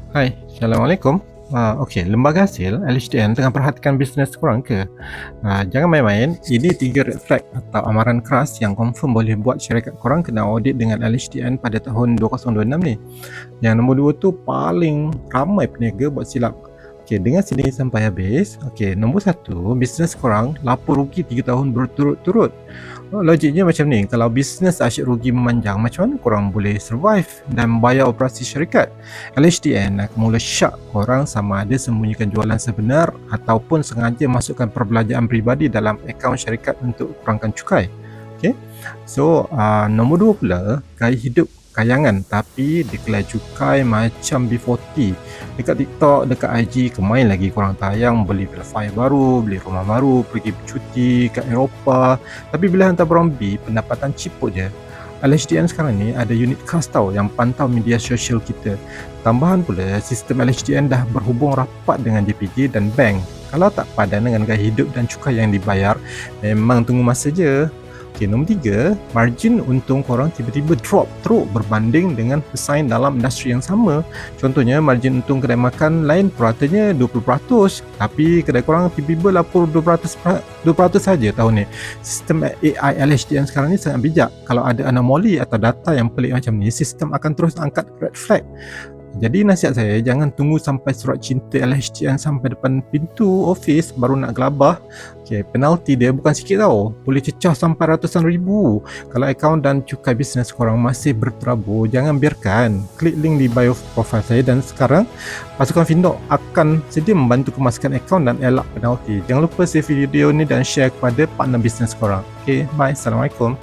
Hai, Assalamualaikum. Okey, lembaga hasil LHDN tengah perhatikan bisnes korang ke? Jangan main-main, ini 3 red flag atau amaran keras yang confirm boleh buat syarikat korang kena audit dengan LHDN pada tahun 2026 ni. Yang nombor 2 tu paling ramai peniaga buat silap. Okey, dengar sini sampai habis. Okey, nombor 1, bisnes korang lapor rugi 3 tahun berturut-turut. Logiknya macam ni, kalau bisnes asyik rugi memanjang, macam mana korang boleh survive dan bayar operasi syarikat? LHDN akan mula syak korang sama ada sembunyikan jualan sebenar ataupun sengaja masukkan perbelanjaan peribadi dalam akaun syarikat untuk kurangkan cukai. Okay? So, nombor 2 pula, gaya hidup kayangan tapi declare cukai macam B40. Dekat TikTok, dekat IG, kemain lagi korang tayang beli wifi baru, beli rumah baru, pergi bercuti kat Eropah. Tapi bila hantar barang B, pendapatan ciput je. LHDN sekarang ni ada unit khas tau yang pantau media sosial kita. Tambahan pula, sistem LHDN dah berhubung rapat dengan JPJ dan bank. Kalau tak padan dengan gaya hidup dan cukai yang dibayar, memang tunggu masa je. Okay, nombor 3, margin untung korang tiba-tiba drop teruk berbanding dengan pesaing dalam industri yang sama. Contohnya, margin untung kedai makan lain puratanya 20%, tapi kedai korang tiba-tiba lapor 2% saja tahun ni. Sistem AI LHDN sekarang ni sangat bijak. Kalau ada anomali atau data yang pelik macam ni, sistem akan terus angkat red flag. Jadi nasihat saya, jangan tunggu sampai surat cinta LHDN sampai depan pintu office baru nak gelabah. Okay, penalti dia bukan sikit tau, boleh cecah sampai ratusan ribu. Kalau akaun dan cukai bisnes korang masih berterabur, jangan biarkan. Klik link di bio profile saya dan sekarang pasukan Findok akan sedia membantu kemaskan akaun dan elak penalti. Jangan lupa save video ni dan share kepada partner bisnes korang. Okay, bye. Assalamualaikum.